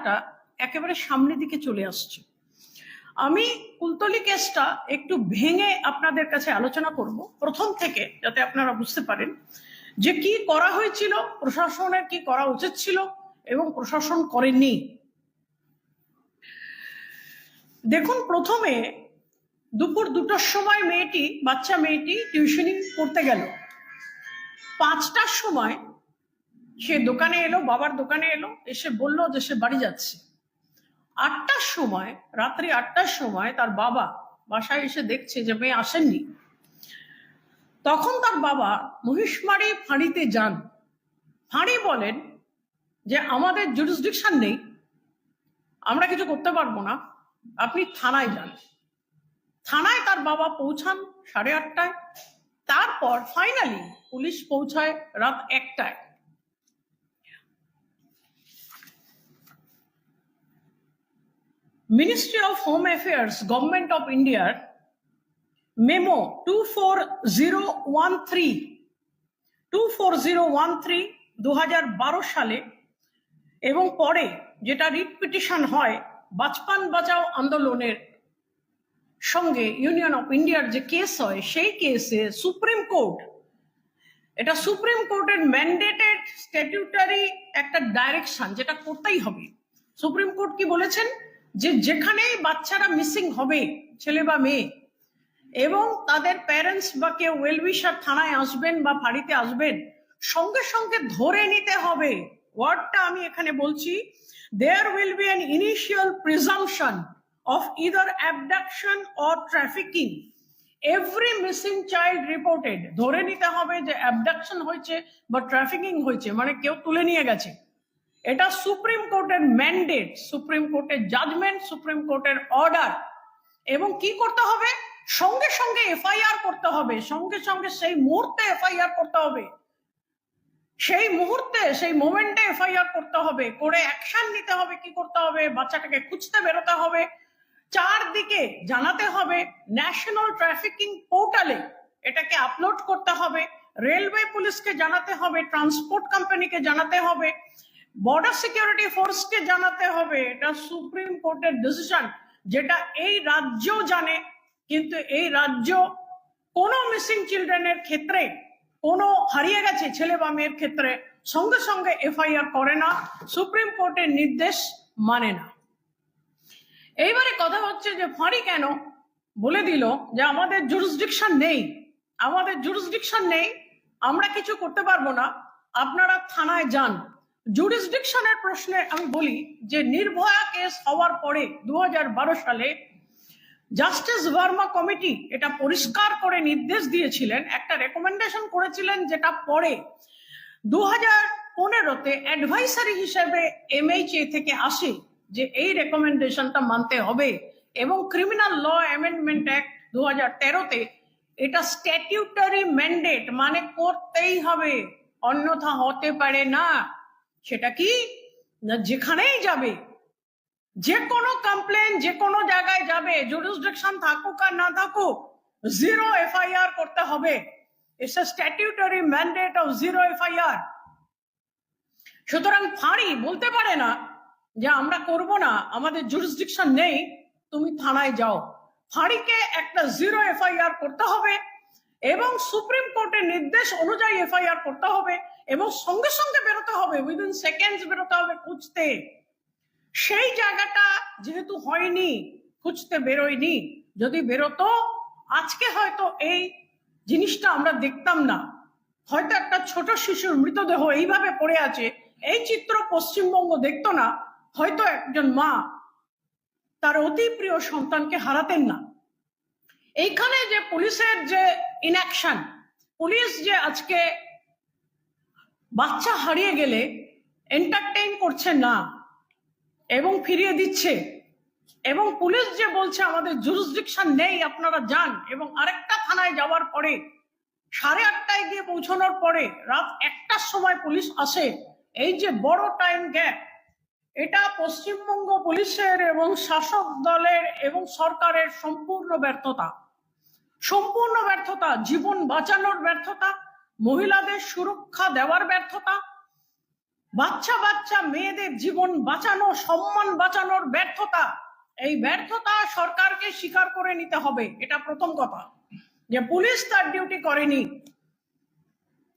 ঘটনাটা একেবারে সামনের দিকে চলে আসছে। আমি কুলতলি কেসটা একটু ভেঙে আপনাদের কাছে আলোচনা করব প্রথম থেকে, যাতে আপনারা বুঝতে পারেন যে কি করা হয়েছিল, প্রশাসনের কি করা উচিত ছিল এবং প্রশাসন করেননি। দেখুন, প্রথমে দুপুর 2টার সময় বাচ্চা মেয়েটি টিউশনি করতে গেল। 5টার সময় সে দোকানে এলো, বাবার দোকানে এলো, এসে বলল যে সে বাড়ি যাচ্ছে। 8টার সময়, রাত্রি 8টার সময় তার বাবা বাসায় এসে দেখছে যে মেয়ে আসেননি। তখন তার বাবা মহিষমারি ফাঁড়িতে যান। ফাঁড়ি বলেন যে আমাদের জুরিসডিকশন নেই, আমরা কিছু করতে পারবো না, আপনি থানায় যান। থানায় তার বাবা পৌঁছান 8:30টায়। তারপর ফাইনালি পুলিশ পৌঁছায় রাত 1টায়। Ministry of home affairs, government of ইন্ডিয়ার মেমো 24013 2012 সালে এবং পরে যেটা রিট পিটিশন হয় বাচপান বাঁচাও আন্দোলনের সঙ্গে ইউনিয়ন অফ ইন্ডিয়ার যে কেস হয়, সেই কেসে সুপ্রিম কোর্টের ম্যান্ডেটেড স্ট্যাটিউটারি একটা ডাইরেকশন, যেটা করতেই হবে। সুপ্রিম কোর্ট কি বলেছেন যে যেখানেই বাচ্চারা মিসিং হবে, ছেলে বা মেয়ে, এবং তাদের প্যারেন্টস বা কেউ ওয়েলউইশার থানায় আসবেন বা বাড়িতে আসবেন, সঙ্গে সঙ্গে ধরে নিতে হবে। ওয়ার্ডটা আমি এখানে বলছি, there will be an initial presumption of either abduction or trafficking. Every missing child reported, ধরে নিতে হবে যে অ্যাবডাকশন হয়েছে বা ট্রাফিকিং হয়েছে, মানে কেউ তুলে নিয়ে গেছে। এটা সুপ্রিম কোর্টের ম্যান্ডেট, সুপ্রিম কোর্টের জাজমেন্ট, সুপ্রিম কোর্টের অর্ডার। এবং কি করতে হবে? সঙ্গে সঙ্গে এফআইআর করতে হবে, সঙ্গে সঙ্গে সেই মুহূর্তে এফআইআর করতে হবে, সেই মুহূর্তে সেই মোমেন্টে এফআইআর করতে হবে, করে অ্যাকশন নিতে হবে। কি করতে হবে? বাচ্চাটাকে খুঁজতে বেরোতে হবে, চারদিকে জানাতে হবে, ন্যাশনাল ট্রাফিকিং পোর্টালে এটাকে আপলোড করতে হবে, রেলওয়ে পুলিশকে জানাতে হবে, ট্রান্সপোর্ট কোম্পানিকে জানাতে হবে, বর্ডার সিকিউরিটি ফোর্সকে জানাতে হবে। এটা সুপ্রিম কোর্টের ডিসিশন, যেটা এই রাজ্য জানে, কিন্তু এই রাজ্য কোনো মিসিং চিলড্রেনের ক্ষেত্রে, কোনো হারিয়ে গেছে ছেলে বা মেয়ের ক্ষেত্রে সঙ্গে সঙ্গে এফআইআর করে না, সুপ্রিম কোর্টের নির্দেশ মানে না। এইবারে কথা হচ্ছে যে ফাঁড়ি কেন বলে দিল যে আমাদের জুরিসডিকশন নেই, আমরা কিছু করতে পারবো না, আপনারা থানায় যান। জুরিসডিকশনের প্রশ্নে আমি বলি যে নির্ভয়া কেস হওয়ার পরে 2012 সালে জাস্টিস ভার্মা কমিটি এটা পরিষ্কার করে নির্দেশ দিয়েছিলেন, একটা রেকমেন্ডেশন করেছিলেন, যেটা পরে 2015-তে অ্যাডভাইসারি হিসেবে এমএইচএ থেকে আসে যে এই রেকমেন্ডেশনটা মানতে হবে। এবং ক্রিমিনাল ল অ্যামেন্ডমেন্ট অ্যাক্ট 2013-তে এটা স্ট্যাটিউটারি ম্যান্ডেট, মানে করতেই হবে, অন্যথা হতে পারে না। সেটা কি না, যেখানেই যাবে, যে কোনো কমপ্লেন যে কোনো জায়গায় যাবে, জুরিসডিকশন থাকুক আর না থাকুক, 0 এফআইআর করতে হবে। It's a statutory mandate of 0 FIR. সুতরাং ফাঁড়ি বলতে পারে না যে আমরা করব না, আমাদের জুরিসডিকশন নেই, তুমি থানায় যাও। ফাঁড়িকে একটা 0 এফআইআর করতে হবে এবং সুপ্রিম কোর্টের নির্দেশ অনুযায়ী এফআইআর করতে হবে এবং সঙ্গে সঙ্গে বেরোতে হবে, উইদিন সেকেন্ডস বেরোতে হবে খুঁজতে। সেই জায়গাটা যেহেতু হয়নি, খুঁজতে বেরোয়নি, যদি বেরোতো আজকে হয়তো এই জিনিসটা আমরা দেখতাম না। হয়তো একটা ছোট শিশুর মৃতদেহ এইভাবে পড়ে আছে, এই চিত্র পশ্চিমবঙ্গ দেখতো না, হয়তো একজন মা তার অতি প্রিয় সন্তানকে হারাতেন না। এইখানে যে পুলিশের যে ইনঅ্যাকশন, পুলিশ যে আজকে বাচ্চা হারিয়ে গেলে এন্টারটেইন করছে না এবং ফিরিয়ে দিচ্ছে, এবং পুলিশ যে বলছে আমাদের জুরিসডিকশন নেই, আপনারা যান, এবং আরেকটা থানায় যাওয়ার পরে 8:30টায় গিয়ে পৌঁছানোর পরে রাত 1টার সময় পুলিশ আসে, এই যে বড় টাইম গ্যাপ, এটা পশ্চিমবঙ্গ পুলিশের এবং শাসক দলের এবং সরকারের সম্পূর্ণ ব্যর্থতা, জীবন বাঁচানোর ব্যর্থতা, মহিলাদের সুরক্ষা দেওয়ার ব্যর্থতা, বাচ্চা বাচ্চা মেয়েদের জীবন বাঁচানো, সম্মান বাঁচানোর ব্যর্থতা, এই ব্যর্থতা সরকারকে স্বীকার করে নিতে হবে। এটা প্রথম কথা, যে পুলিশ তার ডিউটি করেনি।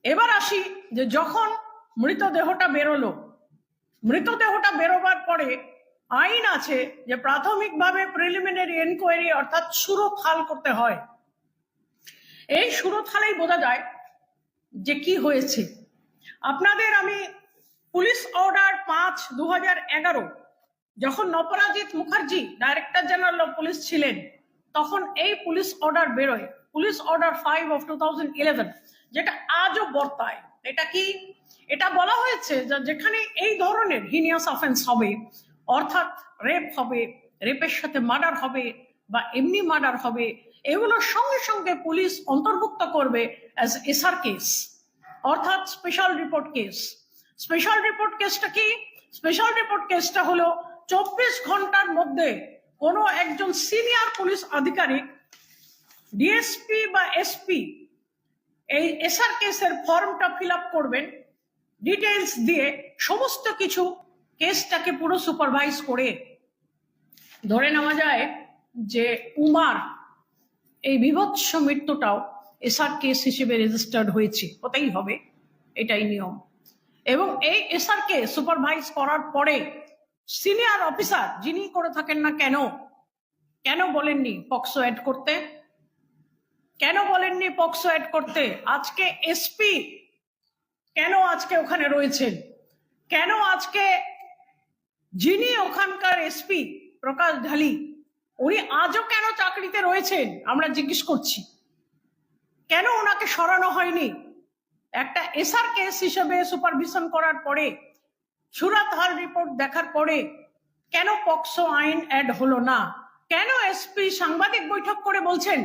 এবার আসি যে যখন মৃতদেহটা বেরোলো, মৃতদেহটা বেরোবার পরে আইন আছে যে প্রাথমিকভাবে প্রিলিমিনারি এনকোয়ারি অর্থাৎ সুরতহাল করতে হয়। এই সুরতহালেই বোঝা যায় যে কি হয়েছে। আপনাদের আমি পুলিশ অর্ডার 5/2011 যখন অপরাজিত Mukherjee director general of police ছিলেন, তখন এই পুলিশ অর্ডার বেরোয়, পুলিশ অর্ডার 5/2011, যেটা আজও বর্তায়। এটা কি? এটা বলা হয়েছে যে যেখানে এই ধরনের হিনিয়াস অফেন্স হবে, অর্থাৎ রেপ হবে, রেপের সাথে মার্ডার হবে বা এমনি মার্ডার হবে, এগুলোর সঙ্গে সঙ্গে পুলিশ অন্তর্ভুক্ত করবে অ্যাজ এসআর কেস, অর্থাৎ special report case. Special report কেসটা কি? স্পেশাল রিপোর্ট কেসটা হলো 24 ঘন্টার মধ্যে কোনো একজন সিনিয়র পুলিশ আধিকারিক, ডিএসপি বা এসপি, এই এসআর কেসের ফর্মটা ফিল আপ করবেন ডিটেলস দিয়ে, সমস্ত কিছু কেসটাকে পুরো সুপারভাইজ করে। ধরে নেওয়া যায় যে উমার এই বিভৎস মৃত্যুটাও এসআর কেস হিসেবে রেজিস্টার্ড হয়েছে, হতেই হবে, এটাই নিয়ম। এবং এই এসআর কে সুপারভাইজ করার পরে সিনিয়র অফিসার যিনি করে থাকেন না কেন, কেন বলেননি পক্সো অ্যাড করতে? কেন বলেননি পক্সো অ্যাড করতে? আজকে এসপি কেন আজকে ওখানে রয়েছেন? কেন আজকে যিনি ওখানকার এসপি প্রকাশ ঢালি, উনি আজও কেন চাকরিতে রয়েছেন আমরা জিজ্ঞেস করছি। কেন ওনাকে সরানো হয়নি? একটা এসআর কেস হিসেবে সুপারভিশন করার পরে, সুরতহাল রিপোর্ট দেখার পরে কেন পক্সো আইন অ্যাড হলো না? কেন এসপি সাংবাদিক বৈঠক করে বলছেন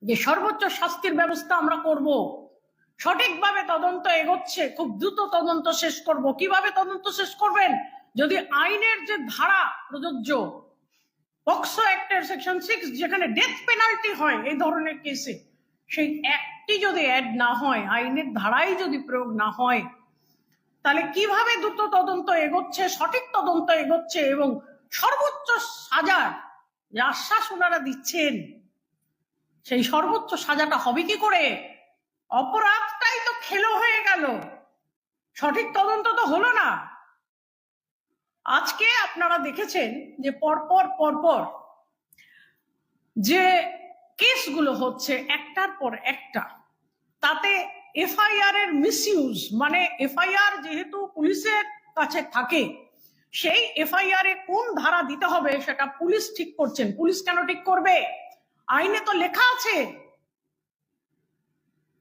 যে সর্বোচ্চ শাস্তির ব্যবস্থা আমরা করব, সঠিকভাবে তদন্ত এগোচ্ছে, খুব দ্রুত তদন্ত শেষ করব? কিভাবে তদন্ত শেষ করবেন যদি আইনের যে ধারা প্রযোজ্য, পক্সো অ্যাক্টের সেকশন 6 যেখানে ডেথ পেনাল্টি হয় এই ধরনের কেসে, সেই একটি যদি অ্যাড না হয়, আইনের ধারাই যদি প্রয়োগ না হয়, তাহলে কিভাবে দ্রুত তদন্ত এগোচ্ছে, সঠিক তদন্ত এগোচ্ছে এবং সর্বোচ্চ সাজার যে আশ্বাস ওনারা দিচ্ছেন, সেই সর্বোচ্চ সাজাটা হবে কি করে? অপরাধটাই তো খেলো হয়ে গেল, সঠিক তদন্ত তো হলো না। আজকে আপনারা দেখেছেন যে পরপর পরপর যে কেসগুলো হচ্ছে একটার পর একটা, তাতে এফআইআর এর মিসইউজ, মানে এফআইআর যেহেতু পুলিশের কাছে থাকে, সেই এফআইআর এ কোন ধারা দিতে হবে সেটা পুলিশ ঠিক করছেন। পুলিশ কেন ঠিক করবে? আইনে তো লেখা আছে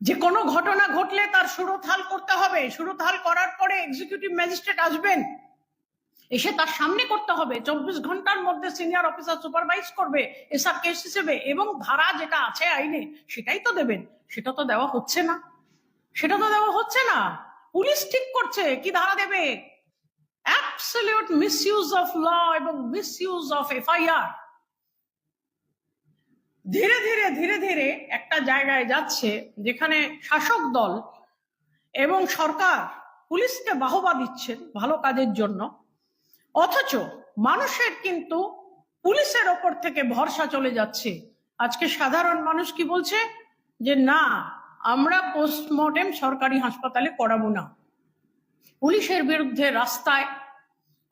যে কোনো ঘটনা ঘটলে তার সুরতহাল করতে হবে, সুরতহাল করার পরে এক্সিকিউটিভ ম্যাজিস্ট্রেট আসবেন, এসে তার সামনে করতে হবে, 24 ঘন্টার মধ্যে সিনিয়র অফিসার সুপারভাইজ করবে এসব কেস হিসেবে, এবং ধারা যেটা আছে আইনে সেটাই তো দেবেন। সেটা তো দেওয়া হচ্ছে না, সেটা তো দেওয়া হচ্ছে না। পুলিশ ঠিক করছে কি ধারা দেবে। অ্যাবসলিউট মিসইউজ অফ ল এবং মিসইউজ অফ এফআইআর ধীরে ধীরে ধীরে ধীরে একটা জায়গায় যাচ্ছে যেখানে শাসক দল এবং সরকার পুলিশকে বাহবা দিচ্ছেন ভালো কাজের জন্য, অথচ মানুষের কিন্তু পুলিশের ওপর থেকে ভরসা চলে যাচ্ছে। আজকে সাধারণ মানুষ কি বলছে যে না, আমরা পোস্টমর্টেম সরকারি হাসপাতালে করাবো না। পুলিশের বিরুদ্ধে রাস্তায়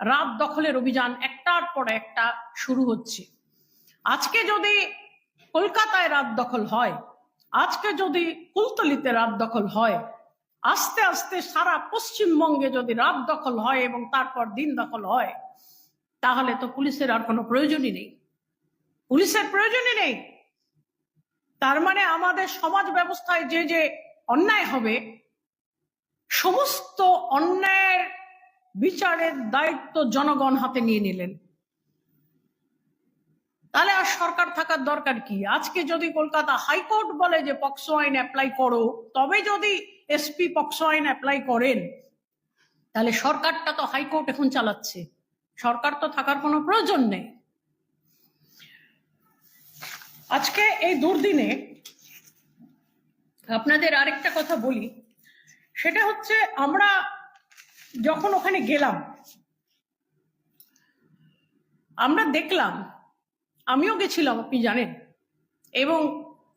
রাত দখলের অভিযান একটার পর একটা শুরু হচ্ছে। আজকে যদি কলকাতায় রাত দখল হয়, আজকে যদি কুলতলিতে রাত দখল হয়, আস্তে আস্তে সারা পশ্চিমবঙ্গে যদি রাত দখল হয় এবং তারপর দিন দখল হয়, তাহলে তো পুলিশের আর কোনো প্রয়োজনই নেই, পুলিশের প্রয়োজনই নেই। তার মানে আমাদের সমাজ ব্যবস্থায় যে যে অন্যায় হবে, সমস্ত অন্যায়ের বিচারের দায়িত্ব জনগণ হাতে নিয়ে নিলেন। তাহলে আর সরকার থাকার দরকার কি? আজকে যদি কলকাতা হাইকোর্ট বলে যে পক্সো আইন অ্যাপ্লাই করো, তবে যদি এসপি পক্সো আইন অ্যাপ্লাই করেন, তাহলে সরকারটা তো হাইকোর্ট এখন চালাচ্ছে, সরকার তো থাকার কোনো প্রয়োজন নেই। আজকে এই দুর্দিনে আপনাদের আরেকটা কথা বলি, সেটা হচ্ছে আমরা যখন ওখানে গেলাম আমরা দেখলাম, আমিও গেছিলাম আপনি জানেন, এবং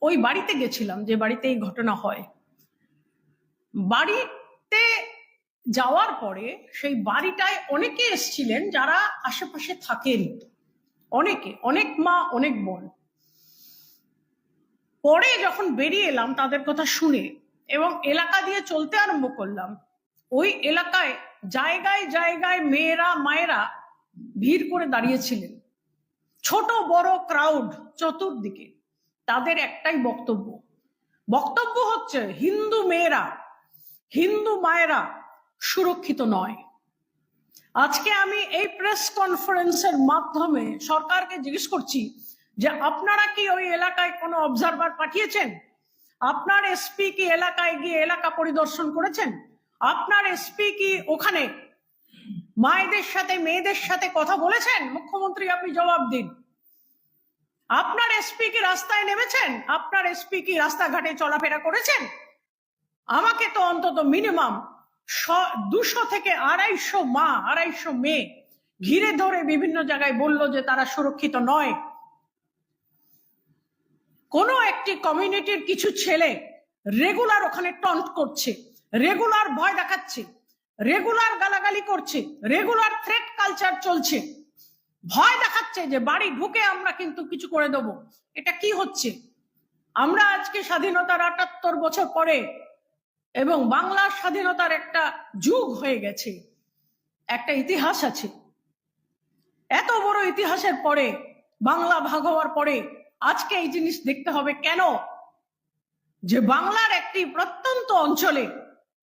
ওই বাড়িতে গেছিলাম যে বাড়িতে এই ঘটনা হয়। বাড়িতে যাওয়ার পরে সেই বাড়িটায় অনেকে এসছিলেন যারা আশেপাশে থাকেন, অনেকে, অনেক মা অনেক বোন। পরে যখন বেরিয়ে এলাম তাদের কথা শুনে এবং এলাকা দিয়ে চলতে আরম্ভ করলাম, ওই এলাকায় জায়গায় জায়গায় মেয়েরা মায়েরা ভিড় করে দাঁড়িয়েছিলেন, ছোট বড় ক্রাউড চতুর্দিকে। তাদের একটাই বক্তব্য হচ্ছে হিন্দু মেয়েরা, হিন্দু মায়েরা সুরক্ষিত নয়। আজকে আমি এই প্রেস কনফারেন্সের মাধ্যমে সরকারকে জিজ্ঞেস করছি যে আপনারা কি ওই এলাকায় কোনো অবজারভার পাঠিয়েছেন? আপনার এসপি কি এলাকায় গিয়ে এলাকা পরিদর্শন করেছেন? আপনার এসপি কি ওখানে মায়েদের সাথে মেয়েদের সাথে কথা বলেছেন? মুখ্যমন্ত্রী আপনি জবাব দিন। আপনার এসপি কি রাস্তায় নেমেছেন? আপনার এসপি কি রাস্তাঘাটে চলাফেরা করেছেন? আমাকে তো অন্তত মিনিমাম 200 থেকে 250 মা 250 মেয়ে ঘিরে ধরে বিভিন্ন জায়গায় বলল যে তারা সুরক্ষিত নয়। কোনো একটি কমিউনিটির কিছু ছেলে রেগুলার ওখানে টন্ট করছে, রেগুলার ভয় দেখাচ্ছে, রেগুলার গালাগালি করছে, রেগুলার থ্রেট কালচার চলছে, ভয় দেখাচ্ছে যে বাড়ি ঢুকে আমরা কিন্তু কিছু করে দেব। এটা কি হচ্ছে? আমরা আজকে স্বাধীনতার 78 বছর পরে এবং বাংলার স্বাধীনতার একটা যুগ হয়ে গেছে, একটা ইতিহাস আছে। এত বড় ইতিহাসের পরে, বাংলা ভাগ হওয়ার পরে আজকে এই জিনিস দেখতে হবে কেন যে বাংলার একটি প্রত্যন্ত অঞ্চলে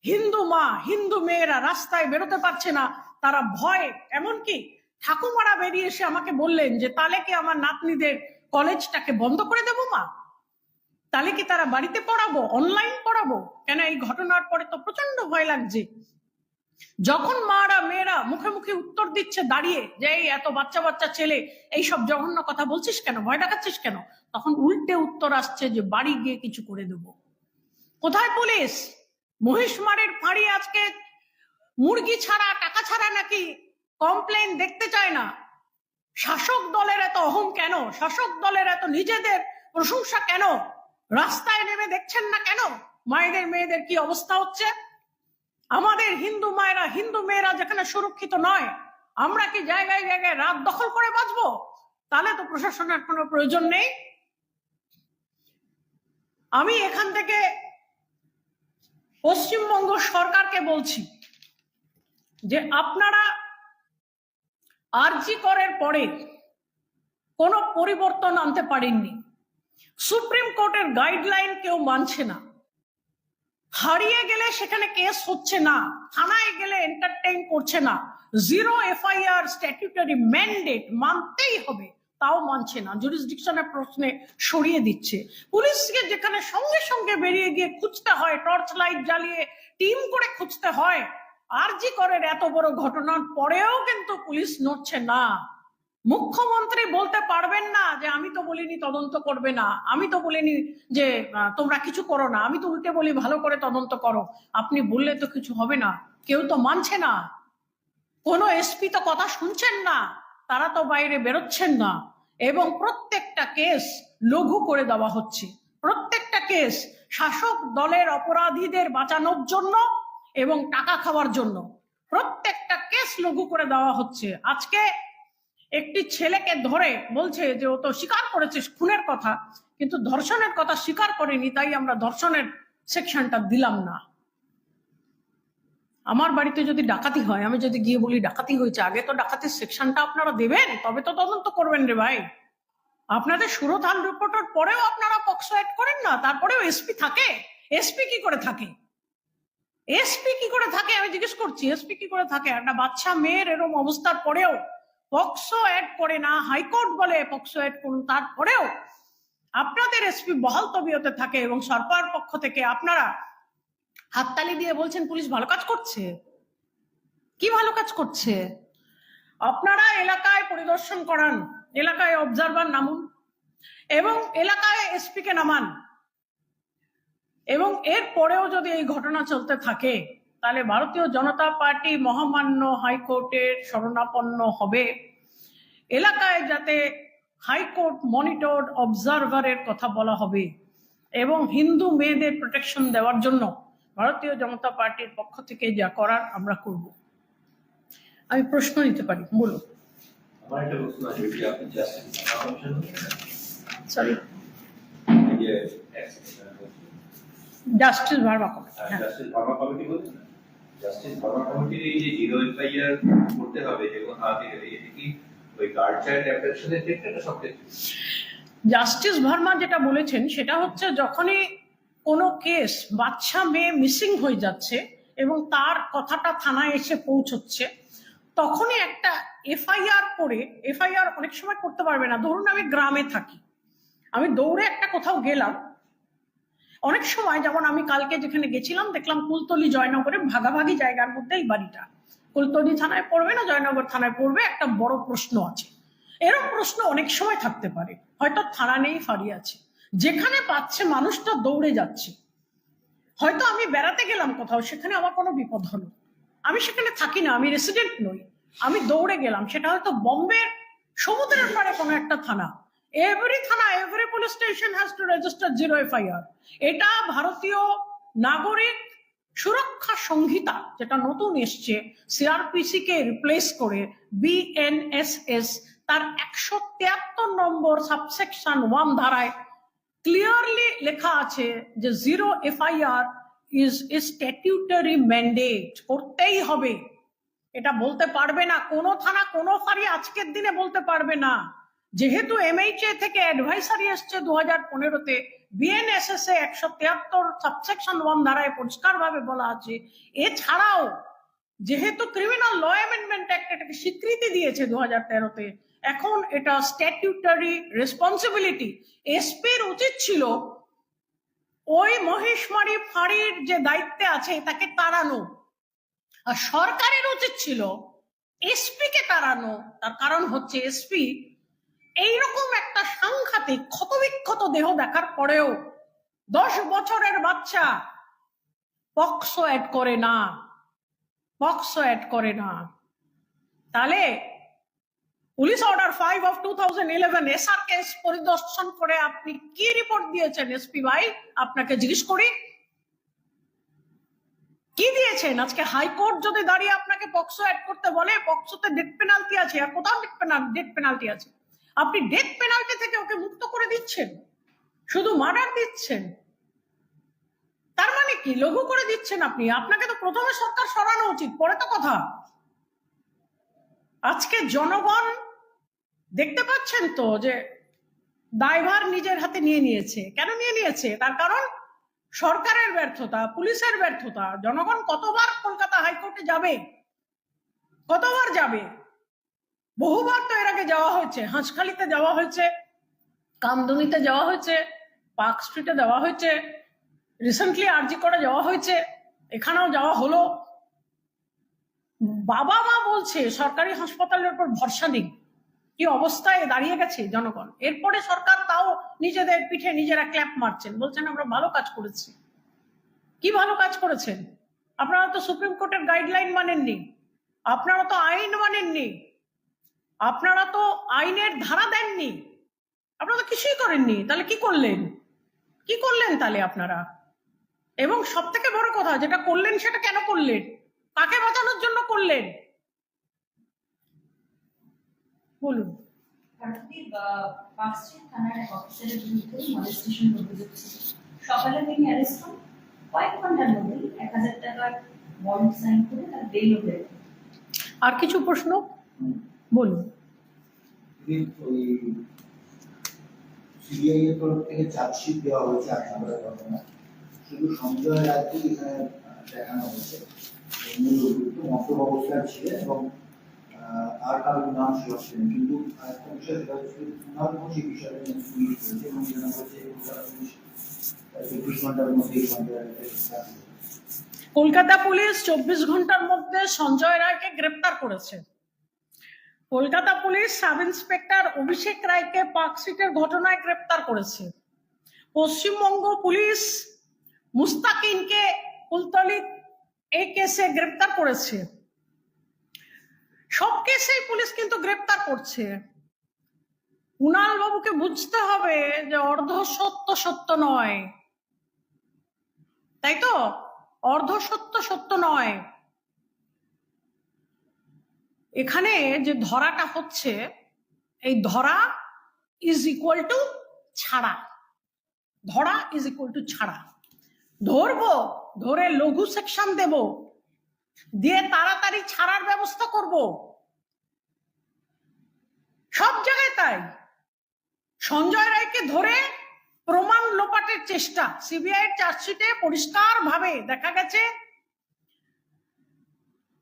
হিন্দু মা হিন্দু মেয়েরা রাস্তায় বেরোতে পারছে না, তারা ভয়। এমনকি ঠাকুমারা বেরিয়ে এসে আমাকে বললেন যে তাহলে কি আমার নাতনিদের কলেজটাকে বন্ধ করে দেবো মা? তাহলে কি তারা বাড়িতে পড়াবো, অনলাইন পড়াবো? কেন এই ঘটনার পরে তো প্রচন্ড ভয় লাগছে। যখন মারা মেয়েরা মুখে মুখে উত্তর দিচ্ছে দাঁড়িয়ে যে এই এত বাচ্চা বাচ্চা ছেলে এইসব জঘন্য কথা বলছিস কেন, ভয় দেখাচ্ছিস কেন, তখন উল্টে উত্তর আসছে যে বাড়ি গিয়ে কিছু করে দেব। কোথায় পুলিশ? মহিষমারের ফাঁড়ি আজকে মুরগি ছাড়া টাকা ছাড়া নাকি কমপ্লেন দেখতে চায় না। শাসক দলের এত অহং কেন? শাসক দলের এত নিজেদের প্রশংসা কেন? রাস্তায় নেমে দেখছেন না কেন মায়েদের মেয়েদের কি অবস্থা হচ্ছে? আমাদের হিন্দু মায়েরা হিন্দু মেয়েরা যেখানে সুরক্ষিত নয়, আমরা কি জায়গায় জায়গায় রাত দখল করে বাঁচবো? তাহলে তো প্রশাসনের কোনো প্রয়োজন নেই। আমি এখান থেকে পশ্চিমবঙ্গ সরকারকে বলছি যে আপনারা আরজি করের পরে কোনো পরিবর্তন আনতে পারেননি। সুপ্রিম কোর্টের গাইডলাইন কেউ মানছে না। হারিয়ে গেলে সেখানে কেস হচ্ছে না, থানায় গেলে এন্টারটেইন করছে না, 0 FIR স্ট্যাটিউটারি ম্যান্ডেট মানতেই হবে, তাও মানছে না, জুরিসডিকশনের প্রশ্নে সরিয়ে দিচ্ছে। পুলিশকে যেখানে সঙ্গে সঙ্গে বেরিয়ে গিয়ে খুঁজতে হয়, টর্চ লাইট জ্বালিয়ে টিম করে খুঁজতে হয়, আরজি করের এত বড় ঘটনার পরেও কিন্তু পুলিশ নড়ছে না। মুখ্যমন্ত্রী বলতে পারবেন না যে আমি তো বলিনি তদন্ত করবে না, আমি তো বলিনি যে তোমরা কিছু করো না, আমি তো উল্টে বলি ভালো করে তদন্ত করো। আপনি বললে তো কিছু হবে না, কেউ তো মানছে না। কোনো এসপি তো কথা শুনছেন না, তারা তো বাইরে বেরোচ্ছেন না, এবং প্রত্যেকটা কেস লঘু করে দেওয়া হচ্ছে। প্রত্যেকটা কেস শাসক দলের অপরাধীদের বাঁচানোর জন্য এবং টাকা খাওয়ার জন্য প্রত্যেকটা কেস লঘু করে দেওয়া হচ্ছে। আজকে একটি ছেলেকে ধরে বলছে যে ও তো স্বীকার করেছে খুনের কথা, কিন্তু ধর্ষণের কথা স্বীকার করেনি, তাই আমরা ধর্ষণের সেকশনটা দিলাম না। আমার বাড়িতে যদি ডাকাতি হয়, আমি যদি গিয়ে বলি ডাকাতি হয়েছে, আগে তো ডাকাতির সেকশনটা আপনারা দেবেন, তবে তো তদন্ত করবেন রে ভাই। আপনাদের সুরথান রিপোর্টের পরেও আপনারা পক্সো অ্যাড করেন না, তারপরেও এসপি থাকে। এসপি কি করে থাকে? এসপি কি করে থাকে আমি জিজ্ঞেস করছি, এসপি কি করে থাকে? একটা বাচ্চা মেয়ের এরকম অবস্থার পরেও পক্সো অ্যাড করে না, হাইকোর্ট বলে পক্সো অ্যাড করুন, তারপরেও আপনাদের এসপি বহাল তবিয়তে থাকে এবং সরকার পক্ষ থেকে আপনারা হাততালি দিয়ে বলছেন পুলিশ ভালো কাজ করছে। কি ভালো কাজ করছে? আপনারা এলাকায় পরিদর্শন করান, এলাকায় অবজারভার নামুন এবং এলাকায় এসপি কে নামান, এবং এর পরেও যদি এই ঘটনা চলতে থাকে তাহলে ভারতীয় জনতা পার্টি মহামান্য হাইকোর্টের শরণাপন্ন হবে। এলাকায় যাতে হাইকোর্ট মনিটর্ড অবজারভারের কথা বলা হবে এবং হিন্দু মেয়েদের প্রোটেকশন দেওয়ার জন্য ভারতীয় জনতা পার্টির পক্ষ থেকে যা করার আমরা করব। আমি প্রশ্ন নিতে পারি, বলুন। আমার একটা প্রশ্ন আছে, যে আপনি জাস্টিস কমিশন সরি, যে justice Verma committee. Justice Verma committee বলছেন না, জাস্টিস ভার্মা কমিটির এই যে জিরো এফআইআর করতে হবে যেগুলো থানাতে গেলে, এটা কি ওই গার্ড চাইল্ড অ্যাফেয়ার্সের ক্ষেত্রে না সব ক্ষেত্রে? জাস্টিস ভার্মা যেটা বলেছেন সেটা হচ্ছে যখনই কোনো কেস বাচ্চা মেয়ে মিসিং হয়ে যাচ্ছে এবং তার কথাটা থানায় এসে পৌঁছচ্ছে, তখনই একটা এফআইআর করে, এফআইআর অনেক সময় করতে পারবে না। ধরুন আমি গ্রামে থাকি, আমি দৌড়ে একটা কোথাও গেলাম, অনেক সময় যেমন আমি কালকে যেখানে গেছিলাম দেখলাম কুলতলি জয়নগরে ভাগাভাগি জায়গার মধ্যে এই বাড়িটা, কুলতলি থানায় পড়বে না জয়নগর থানায় পড়বে, একটা বড় প্রশ্ন আছে। এরকম প্রশ্ন অনেক সময় থাকতে পারে, হয়তো থানা নেই, ফাঁড়ি আছে, যেখানে পাচ্ছে মানুষটা দৌড়ে যাচ্ছে। হয়তো আমি বেড়াতে গেলাম কোথাও, সেখানে আমার কোনো বিপদ হলো, আমি সেখানে থাকি না, আমি রেসিডেন্ট নই, আমি দৌড়ে গেলাম, সেটা হয়তো বম্বের সমুদ্রের পাড়ে কোনো একটা থানা। এভরি থানা, every police station has to register zero FIR. এটা ভারতীয় নাগরিক সুরক্ষা সংহিতা যেটা নতুন এসছে, সিআরপিসি কে রিপ্লেস করে বিএনএসএস, তার 173 নম্বর সাবসেকশন 1 ধারায় ক্লিয়ারলি লেখা আছে যে zero FIR is a statutory mandate, করতেই হবে। এটা বলতে পারবে না কোনো থানা, কোনো ফাঁড়ি আজকের দিনে বলতে পারবে না, যেহেতু এমএইচএ থেকে অ্যাডভাইসারি এসছে 2015-তে, বিএনএসএস এ 173 সাবসেকশন 1 ধারায় পরিষ্কার ভাবে বলা আছে। এছাড়াও যেহেতু ক্রিমিনাল ল অ্যামেন্ডমেন্ট অ্যাক্ট এটাকে স্বীকৃতি দিয়েছে 2013-তে, এখন এটা স্ট্যাটিউটারি রেসপন্সিবিলিটি। এসপির উচিত ছিল ওই মহেশমারি ফাঁড়ির যে দায়িত্বে আছে তাকে তাড়ানো, আর সরকারের উচিত ছিল এসপি কে তাড়ানো। তার কারণ হচ্ছে এসপি এইরকম একটা সাংঘাতিক ক্ষতবিক্ষত দেহ দেখার পরেও 10 বছরের বাচ্চা পক্সো অ্যাড করে না, পক্সো অ্যাড করে না। তাহলে police order 5 of 2011 SR case পরিদর্শন করে আপনি কি রিপোর্ট দিয়েছেন এসপি ভাই? আপনাকে জিজ্ঞেস করি, কি দিয়েছেন? আজকে হাইকোর্ট যদি দাঁড়িয়ে আপনাকে পক্সো অ্যাড করতে বলে, পক্সোতে ডেথ পেনাল্টি আছে, আর কোথাও ডেথ পেনাল্টি আছে? আপনি ডেথ পেনাল্টি থেকে ওকে মুক্ত করে দিচ্ছেন, শুধু মার্ডার দিচ্ছেন। তার মানে কি লঘু করে দিচ্ছেন আপনি? আপনাকে তো প্রথমে সরকার সরানো উচিত, পরে তো কথা। আজকে জনগণ দেখতে পাচ্ছেন তো যে দায়ভার নিজের হাতে নিয়ে নিয়েছে। কেন নিয়ে নিয়েছে? তার কারণ সরকারের ব্যর্থতা, পুলিশের ব্যর্থতা। জনগণ কতবার কলকাতা হাইকোর্টে যাবে, কতবার যাবে? বহুবার তো এর আগে যাওয়া হয়েছে, হাঁসখালিতে যাওয়া হয়েছে, কামদুনিতে যাওয়া হয়েছে, পার্ক স্ট্রিটে যাওয়া হয়েছে, রিসেন্টলি আরজি করে যাওয়া হয়েছে, এখানেও যাওয়া হলো। বাবা মা বলছে সরকারি হাসপাতালের উপর ভরসা নেই, কি অবস্থায় দাঁড়িয়ে গেছে জনগণ। এরপরে সরকার তাও নিজেদের পিঠে নিজেরা ক্ল্যাপ মারছেন, বলছেন আমরা ভালো কাজ করেছি। কি ভালো কাজ করেছেন? আপনারা তো সুপ্রিম কোর্টের গাইডলাইন মানেননি, আপনারা তো আইন মানেননি, আপনারা তো আইনের ধারা দেননি, আপনারা তো কিছুই করেননি। তাহলে কি করলেন? কি করলেন তাহলে আপনারা? এবং সব থেকে বড় কথা, যেটা করলেন সেটা কেন করলেন? কাকে বাঁচানোর জন্য করলেন? বলুন। সকালে তিনি অ্যারেস্ট হন, কয়েক ঘন্টার মধ্যেই 1000 টাকার বন্ড সাইন করে তার বেল হয়ে। আর কিছু প্রশ্ন বলুন। সিবিআই এর তরফ থেকে চার্জশিট দেওয়া হয়েছে আপনাদের ঘটনা, শুধু সঞ্জয় রায়কে এখানে দেখানো হয়েছে, মূল অভিযুক্ত মদ্যপ অবস্থায় ছিলেন এবং আর কারোর নাম শোনা ছিলেন। কিন্তু আরেকটা বিষয়, সেটা হচ্ছে পুনর্ভোজি বিষয়টা নিয়ে পুলিশ হয়েছে এবং জানা হয়েছে 24 ঘন্টার মধ্যে কলকাতা পুলিশ 24 ঘন্টার মধ্যে সঞ্জয় রায়কে গ্রেপ্তার করেছে। কলকাতা পুলিশ সাব ইন্সপেক্টর অভিষেক রায়কে পার্কস্ট্রিটের ঘটনায় গ্রেপ্তার করেছে। পশ্চিমবঙ্গ পুলিশ মুস্তাকিনকে কুলতলি এই কেসে গ্রেপ্তার করেছে, সব কেসেই পুলিশ কিন্তু গ্রেপ্তার করছে। কুণাল বাবুকে বুঝতে হবে যে অর্ধ সত্য সত্য নয়, তাই তো? অর্ধ সত্য সত্য নয়। এখানে যে ধরাটা হচ্ছে, এই ধরা ইজ ইকুয়াল টু ছাড়া। ধরা ইজ ইকুয়াল টু ছাড়া। ধরবো, ধরে লঘু সেকশন দেব, দিয়ে তাড়াতাড়ি ছাড়ার ব্যবস্থা করব। সব জায়গায় তাই। সঞ্জয় রায়কে ধরে প্রমাণ লোপাটের চেষ্টা, সিবিআই চার্জশিটে পরিষ্কার ভাবে দেখা গেছে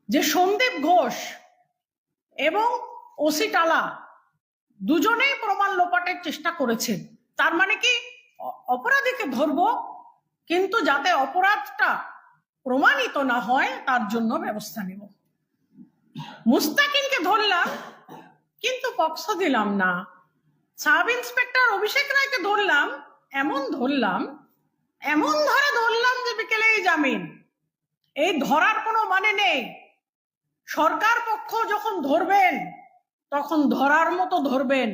যে সন্দীপ ঘোষ এবং ওসি টালা দুজনেই প্রমাণ লোপাটের চেষ্টা করেছেন। তার মানে কি, অপরাধীকে ধরবো, কিন্তু যাতে অপরাধটা প্রমাণিত না হয় তার জন্য ব্যবস্থা নেব। মুস্তাকিনকে ধরলাম কিন্তু পক্সো দিলাম না। সাব ইন্সপেক্টর অভিষেক রায়কে ধরলাম, এমন ধরে ধরলাম যে বিকেলেই জামিন। এই ধরার কোনো মানে নেই। সরকার পক্ষ যখন ধরবেন তখন ধরার মতো ধরবেন,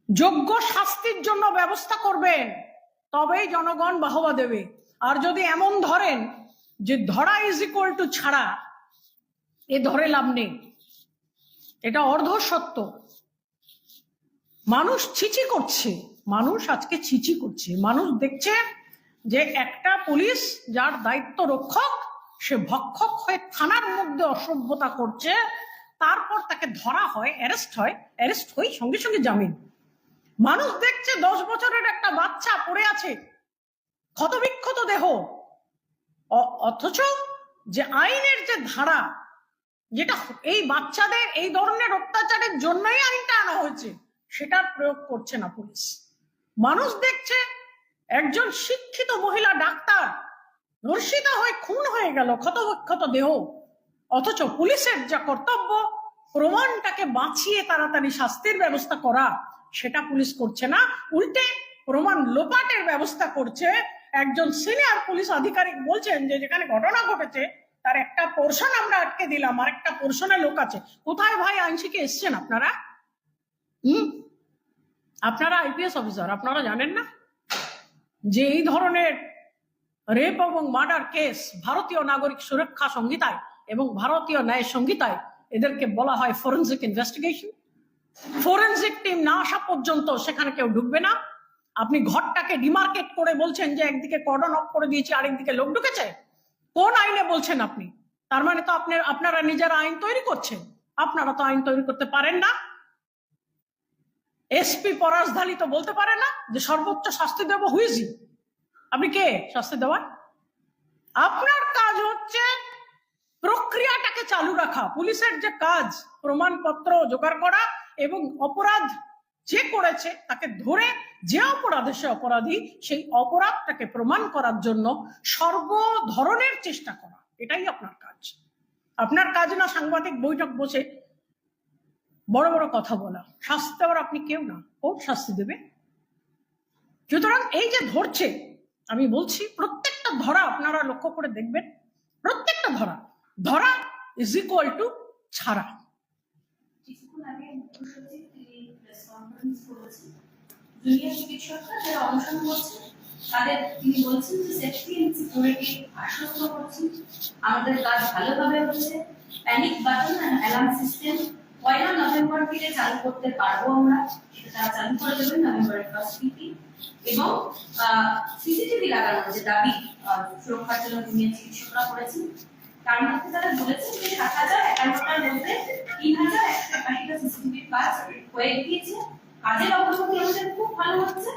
যোগ্য শাস্তির জন্য ব্যবস্থা করবেন, তবেই জনগণ বাহবা দেবে। আর যদি এমন ধরেন যে ধরা ইজ ইকুয়াল টু ছাড়া, এ ধরে লাভ নেই, এটা অর্ধ সত্য। মানুষ ছিচি করছে, মানুষ আজকে ছিচি করছে। মানুষ দেখছে যে একটা পুলিশ যার দায়িত্ব রক্ষক, সে ভক্ষক হয়ে থানার মধ্যে অসভ্যতা করছে, তারপর তাকে ধরা হয়, অ্যারেস্ট হয়ে সঙ্গে সঙ্গে জামিন। মানুষ দেখছে 10 বছরের একটা বাচ্চা পড়ে আছে, ক্ষতবিক্ষত দেহ, অথচ যে আইনের যে ধারা, যেটা এই বাচ্চাদের এই ধরনের অত্যাচারের জন্যই আইনটা আনা হয়েছে, সেটার প্রয়োগ করছে না পুলিশ। মানুষ দেখছে একজন শিক্ষিত মহিলা ডাক্তার ধর্ষিতা হয়ে খুন হয়ে গেল, ক্ষতবিক্ষত দেহ, অথচ পুলিশের যা কর্তব্য প্রমাণটাকে বাঁচিয়ে তাড়াতাড়ি শাস্তির ব্যবস্থা করা, সেটা পুলিশ করছে না, উল্টে প্রমাণ লোপাটের ব্যবস্থা করছে। একজন সিনিয়র পুলিশ আধিকারিক বলছেন যে যেখানে ঘটনা ঘটেছে তার একটা পোর্শন আমরা আটকে দিলাম, আর একটা পোর্শনে লোক আছে। কোথায় ভাই আইন শিখে এসছেন আপনারা? আপনারা আইপিএস অফিসার, আপনারা জানেন না যে এই ধরনের রেপ এবং মার্ডার কেস ভারতীয় নাগরিক সুরক্ষা সংহিতায় এবং ভারতীয় ন্যায় সংহিতায় এদেরকে বলা হয় ফরেনসিক ইনভেস্টিগেশন। ফরেনসিক টিম না আসা পর্যন্ত সেখানে কেউ ঢুকবে না। আপনি ঘরটাকে ডিমার্কেট করে বলছেন যে একদিকে কর্ডন অফ করে দিয়েছি, আরেকদিকে লোক ঢুকেছে। কোন আইনে বলছেন আপনি? তার মানে তো আপনারা নিজেরা আইন তৈরি করছেন। আপনারা তো আইন তৈরি করতে পারেন না। এসপি পরাশ ধালি তো বলতে পারে না যে সর্বোচ্চ শাস্তি দেব, হুইজি? আপনি কে শাস্তি দেওয়ার? আপনার কাজ হচ্ছে প্রক্রিয়াটাকে চালু রাখা। পুলিশের যে কাজ প্রমাণপত্র জোগাড় করা এবং অপরাধ যে করেছে তাকে ধরে, যে অপরাধে সে অপরাধী, সেই অপরাধটাকে প্রমাণ করার জন্য সর্ব ধরনের চেষ্টা করা, এটাই আপনার কাজ। আপনার কাজ না সাংবাদিক বৈঠক বসে বড় বড় কথা বলা। শাস্তি দেওয়ার আপনি কেউ না, কোর্ট শাস্তি দেবে। সুতরাং এই যে ধরছে, আমি বলছি প্রত্যেকটা ধরা আপনারা লক্ষ্য করে দেখবেন, প্রত্যেকটা ধরা ইজ ইকুয়াল টু ছাড়া। কিছুক্ষণ আগে মুখ্যসচিব তিনি প্রেস কনফারেন্স করেছেন, জুনিয়র চিকিৎসকরা যারা অনশন করছেন তাদের তিনি বলছেন যে সেফটি এন্ড সিকিউরিটি আশ্বস্ত করছেন, আমাদের কাজ ভালোভাবে হচ্ছে, panic button and alarm system 1 November থেকে চালু করতে পারবো আমরা, সেটা চালু করে দেবেন নভেম্বরের ফার্স্ট উইকে। এবং সিসিটিভি লাগানোর যে দাবি সুরক্ষার জন্য জুনিয়র চিকিৎসকরা করেছেন, তার মধ্যে তারা বলেছেন যে ৭,০৫১টার মধ্যে ৩,১৮১টা সিসিটিভির কাজ হয়ে গিয়েছে। কাজের অগ্রগতি আমাদের খুব ভালো হচ্ছে।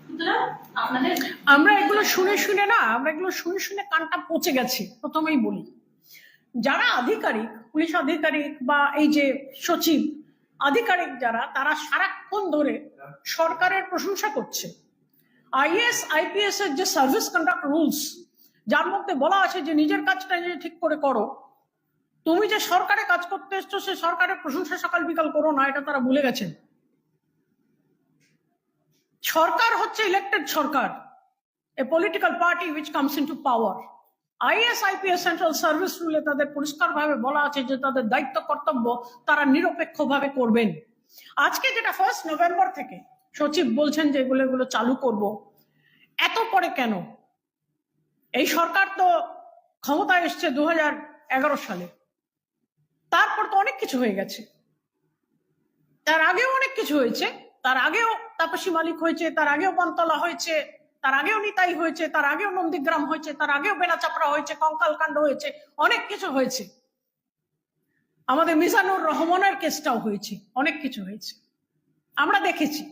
সুতরাং আপনাদের আমরা এগুলো শুনে কানটা পচে গেছে। প্রথমেই বলি, যারা আধিকারিক, পুলিশ আধিকারিক বা এই যে সচিব আধিকারিক যারা, তারা সারাক্ষণ ধরে সরকারের প্রশংসা করছে। আইএস আইপিএস এর যে সার্ভিস কন্ডাক্ট রুলস, যার মধ্যে বলা আছে যে নিজের কাজটা নিজে ঠিক করে করো, তুমি যে সরকারে কাজ করতে এসছো সে সরকারের প্রশংসা সকাল বিকাল করো না, এটা তারা ভুলে গেছেন। সরকার হচ্ছে ইলেক্টেড সরকার, a political party which comes into power, IAS IPS central service রুলে তাদের পরিষ্কারভাবে বলা আছে যে তাদের দায়িত্ব কর্তব্য তারা নিরপেক্ষভাবে করবেন। আজকে যেটা 1 নভেম্বর থেকে সচিব বলছেন যে এগুলো চালু করব, এত পরে কেন? এই সরকার তো ক্ষমতায় এসছে 2011 সালে, তারপর তো অনেক কিছু হয়ে গেছে, তার আগেও অনেক কিছু হয়েছে, তার আগেও তাপসী মালিক হয়েছে, তার আগেও বনতলা হয়েছে, তার আগেও নিতাই হয়েছে, তার আগেও নন্দীগ্রাম হয়েছে, তার আগেও বেনাচাপড়া হয়েছে, কঙ্কালকাণ্ড হয়েছে, অনেক কিছু হয়েছে। আমাদের মিজানুর রহমানের কেসটাও হয়েছে, অনেক কিছু হয়েছে, আমরা দেখেছি।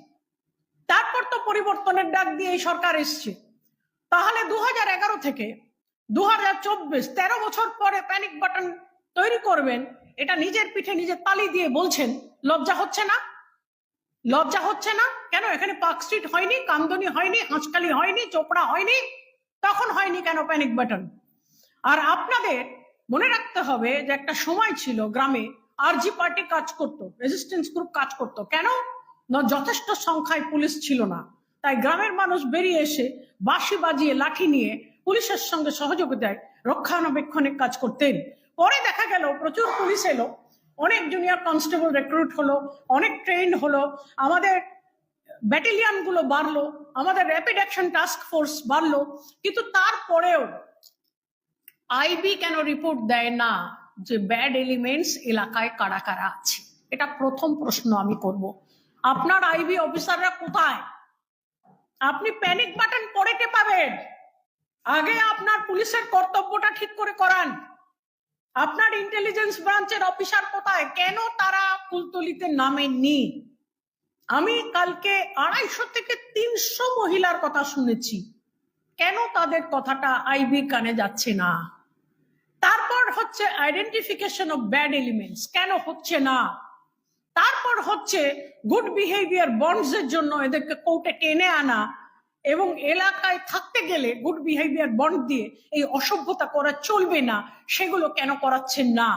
তারপর তো পরিবর্তনের ডাক দিয়ে এই সরকার এসছে। তাহলে 2011 থেকে 2024, 13 বছর পরে প্যানিক বাটন তৈরি করবেন, এটা নিজের পিঠে নিজের তালি দিয়ে বলছেন। লজ্জা হচ্ছে না? লজ্জা হচ্ছে না? কেন এখানে পার্কস্ট্রিট হয়নি, কামদুনি হয়নি, হাঁসখালি হয়নি, চোপড়া হয়নি? তখন হয়নি কেন প্যানিক বাটন? আর আপনাদের মনে রাখতে হবে যে একটা সময় ছিল গ্রামে আরজি পার্টি কাজ করত, রেজিস্ট্যান্স গ্রুপ কাজ করত। কেন? না, যথেষ্ট সংখ্যায় পুলিশ ছিল না, তাই গ্রামের মানুষ বেরিয়ে এসে বাঁশি বাজিয়ে লাঠি নিয়ে পুলিশের সঙ্গে সহযোগিতায় রক্ষণাবেক্ষণের কাজ করতেন। পরে দেখা গেল প্রচুর পুলিশ এলো, অনেক জুনিয়র কনস্টেবল রিক্রুট হলো, অনেক ট্রেন হলো, আমাদের ব্যাটালিয়ন গুলো বাড়লো, আমাদের র্যাপিড অ্যাকশন টাস্ক ফোর্স বাড়লো, কিন্তু তারপরেও আইবি কেন রিপোর্ট দেয় না যে ব্যাড এলিমেন্টস এলাকায় কারা কারা আছে? এটা প্রথম প্রশ্ন আমি করব। আপনার আইবি অফিসাররা কোথায়? আপনি প্যানিক বাটন পরে টেপাবেন, আগে আপনার পুলিশের কর্তব্যটা ঠিক করে করান। আপনার ইন্টেলিজেন্স ব্রাঞ্চের অফিসার কোথায়? কেন তারা কুলতলিতে নামেননি? আমি কালকে 250 থেকে 300 মহিলার কথা শুনেছি, কেন তাদের কথাটা আইবির কানে যাচ্ছে না? তারপর হচ্ছে আইডেন্টিফিকেশন অফ ব্যাড এলিমেন্টস, কেন হচ্ছে না? তারপর হচ্ছে গুড বিহেভিয়ার বন্ডস এর জন্য এদেরকে কোর্টে টেনে আনা, এবং এলাকায় থাকতে গেলে গুড বিহেভিয়ার বন্ড দিয়ে এই অসভ্যতা করা চলবে না, সেগুলো কেন করাচ্ছেন না?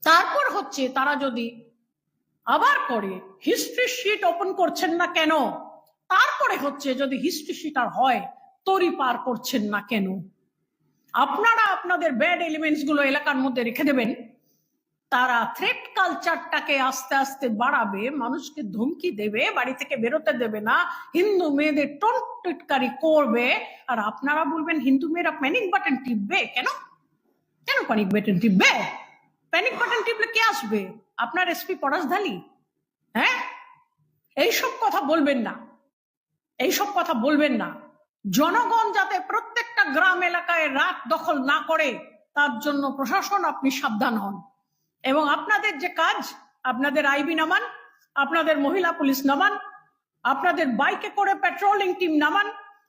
তারপর হচ্ছে তারা যদি আবার করে হিস্ট্রি শিট ওপেন করছেন না কেন? তারপরে হচ্ছে যদি হিস্ট্রি শিট আর হয় তরি পার করছেন না কেন? আপনারা আপনাদের ব্যাড এলিমেন্টস গুলো এলাকার মধ্যে রেখে দেবেন, তারা থ্রেট কালচারটাকে আস্তে আস্তে বাড়াবে, মানুষকে ধমকি দেবে, বাড়ি থেকে বেরোতে দেবে না, হিন্দু মেয়েদের টোটকারি করবে, আর আপনারা বলবেন হিন্দু মেয়েরা প্যানিক বাটন টিপবে। কেন? কেন প্যানিক বাটন টিপবে? প্যানিক বাটন টিপলে কে আসবে? আপনার এসপি পরাশধালী? হ্যাঁ, এইসব কথা বলবেন না, এইসব কথা বলবেন না। জনগণ যাতে প্রত্যেকটা গ্রাম এলাকায় রাত দখল না করে, তার জন্য প্রশাসন আপনি সাবধান হন। এবং আপনাদের যে কাজ, আপনাদের আইবি নামান, আপনাদের মহিলা পুলিশ নামান, আপনাদের বাইকে করে পেট্রোলিং টিম নামান,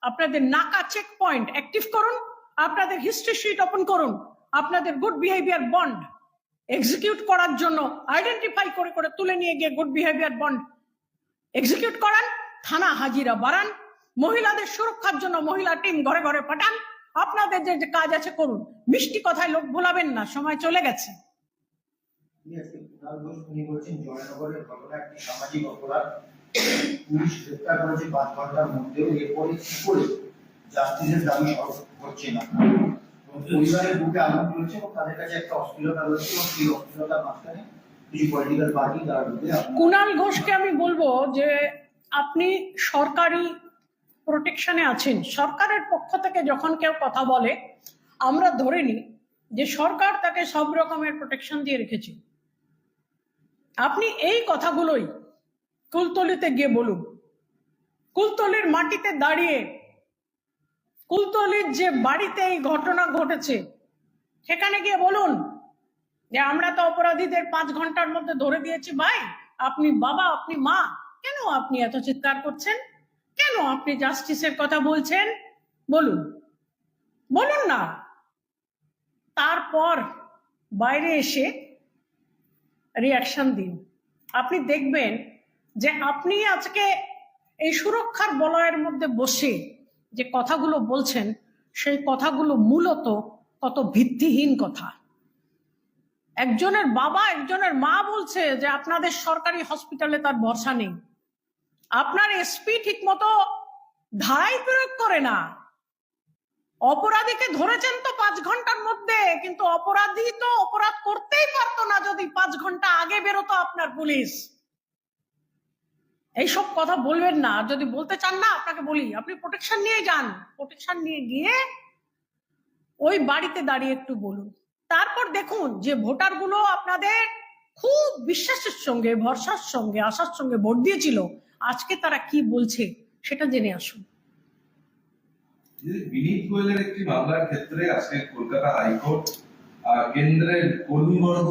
আপনাদের নাকা চেক পয়েন্ট অ্যাক্টিভ করুন, আপনাদের হিস্ট্রি শিট ওপেন করুন, আপনাদের গুড বিহেভিয়ার বন্ড এক্সিকিউট করার জন্য আইডেন্টিফাই করে করে তুলে নিয়ে গিয়ে গুড বিহেভিয়ার বন্ড এক্সিকিউট করান, থানা হাজিরা বাড়ান, মহিলাদের সুরক্ষার জন্য মহিলা টিম ঘরে ঘরে পাঠান। আপনাদের যে কাজ আছে করুন, মিষ্টি কথায় লোক ভোলাবেন না, সময় চলে গেছে। উনি বলছেন জয়নগরের ঘটনা একটি সামাজিক অপরাধ, পুলিশ গ্রেপ্তার করেছে 5 ঘন্টার মধ্যেও, এরপরে কি করে জাস্টিসের দাবি হচ্ছে না? পরিবারের বুকে আগুন রয়েছে এবং তাদের কাছে একটা অস্থিরতা রয়েছে, এবং সেই অস্থিরতার মাঝখানে কিছু পলিটিক্যাল পার্টি তারা ঢুকে। কুণাল ঘোষকে আমি বলবো যে আপনি সরকারি প্রোটেকশনে আছেন, সরকারের পক্ষ থেকে যখন কেউ কথা বলে আমরা ধরে নিই যে সরকার তাকে সব রকমের প্রোটেকশন দিয়ে রেখেছে। আপনি এই কথাগুলোই কুলতলিতে গিয়ে বলুন, কুলতলির মাটিতে দাঁড়িয়ে, কুলতলির যে বাড়িতে এই ঘটনা ঘটেছে সেখানে গিয়ে বলুন যে আমরা তো অপরাধীদের 5 ঘন্টার মধ্যে ধরে দিয়েছি। ভাই, আপনি বাবা, আপনি মা, কেন আপনি এত চিৎকার করছেন? কেন আপনি জাস্টিসের কথা বলছেন? বলুন, বলুন না। তারপর বাইরে এসে রিয়াকশন দিন। আপনি দেখবেন যে আপনি আজকে এই সুরক্ষার বলয়ের মধ্যে বসে যে কথাগুলো বলছেন, সেই কথাগুলো মূলত কত ভিত্তিহীন কথা। একজনের বাবা, একজনের মা বলছে যে আপনাদের সরকারি হসপিটালে তার ভরসা নেই। আপনার এসপি ঠিক মতো ধারাই প্রয়োগ করে না, অপরাধীকে ধরেছেন তো 5 ঘন্টার মধ্যে, কিন্তু অপরাধী তো অপরাধ করতেই পারতো না যদি 5 ঘন্টা আগে বেরোতো আপনার পুলিশ। এইসব কথা বলবেন না। যদি বলতে চান না, আপনাকে বলি, আপনি প্রোটেকশন নিয়ে যান, প্রোটেকশন নিয়ে গিয়ে ওই বাড়িতে দাঁড়িয়ে একটু বলুন। তারপর দেখুন যে ভোটারগুলো আপনাদের খুব বিশ্বাসের সঙ্গে, ভরসার সঙ্গে, আশার সঙ্গে ভোট দিয়েছিল, আজকে তারা কি বলছে সেটা জেনে আসুন। বিনীত গোয়েলের একটি মামলার ক্ষেত্রে আজকে কলকাতা হাইকোর্ট কেন্দ্রের কর্মীবর্গ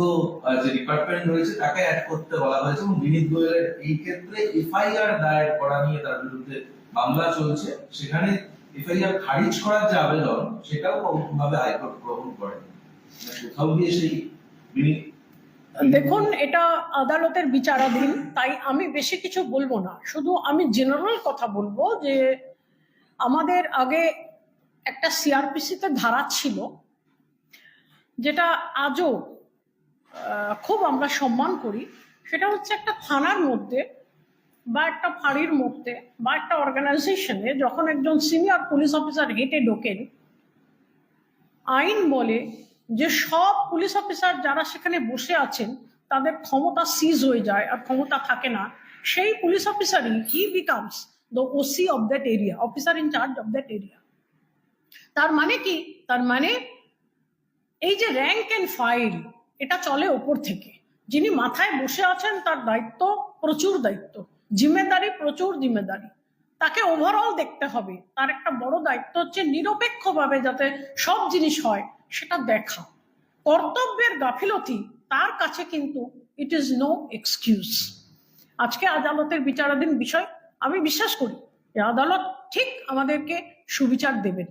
যে ডিপার্টমেন্ট রয়েছে তাকে অ্যাড করতে বলা হয়েছে এবং বিনীত গোয়েলের এই ক্ষেত্রে এফআইআর দায়ের করা নিয়ে তার বিরুদ্ধে মামলা চলছে। সেখানে এফআইআর খারিজ করার যে আবেদন সেটাও কখনোভাবে হাইকোর্ট গ্রহণ করেনি। কোথাও গিয়ে সেই বিনীত, দেখুন, এটা আদালতের বিচারাধীন, তাই আমি বেশি কিছু বলবো না। শুধু আমি জেনারেল কথা বলবো যে আমাদের আগে একটা সিআরপিসিতে ধারা ছিল, যেটা আজও খুব আমরা সম্মান করি। সেটা হচ্ছে একটা থানার মধ্যে বা একটা ফাঁড়ির মধ্যে বা একটা অর্গানাইজেশনে যখন একজন সিনিয়র পুলিশ অফিসার হেঁটে ঢোকেন, আইন বলে যে সব পুলিশ অফিসার যারা সেখানে বসে আছেন তাদের ক্ষমতা সিজ হয়ে যায় আর ক্ষমতা থাকে না। সেই পুলিশ অফিসারই he becomes the OC of that area, officer in charge of that area. তার মানে কি? তার মানে এই যে র্যাঙ্ক এন্ড ফাইল, এটা চলে ওপর থেকে। যিনি মাথায় বসে আছেন তার দায়িত্ব, প্রচুর দায়িত্ব, জিম্মেদারি, প্রচুর জিম্মেদারি। তাকে ওভারঅল দেখতে হবে। তার একটা বড় দায়িত্ব হচ্ছে নিরপেক্ষভাবে যাতে সব জিনিস হয় সেটা দেখা। কর্তব্যের গাফিলতি তার কাছে কিন্তু ইট ইজ নো এক্সকিউজ। আজকে আদালতের বিচারাধীন বিষয়, আমি বিশ্বাস করি যে আদালত ঠিক আমাদেরকে সুবিচার দেবেন।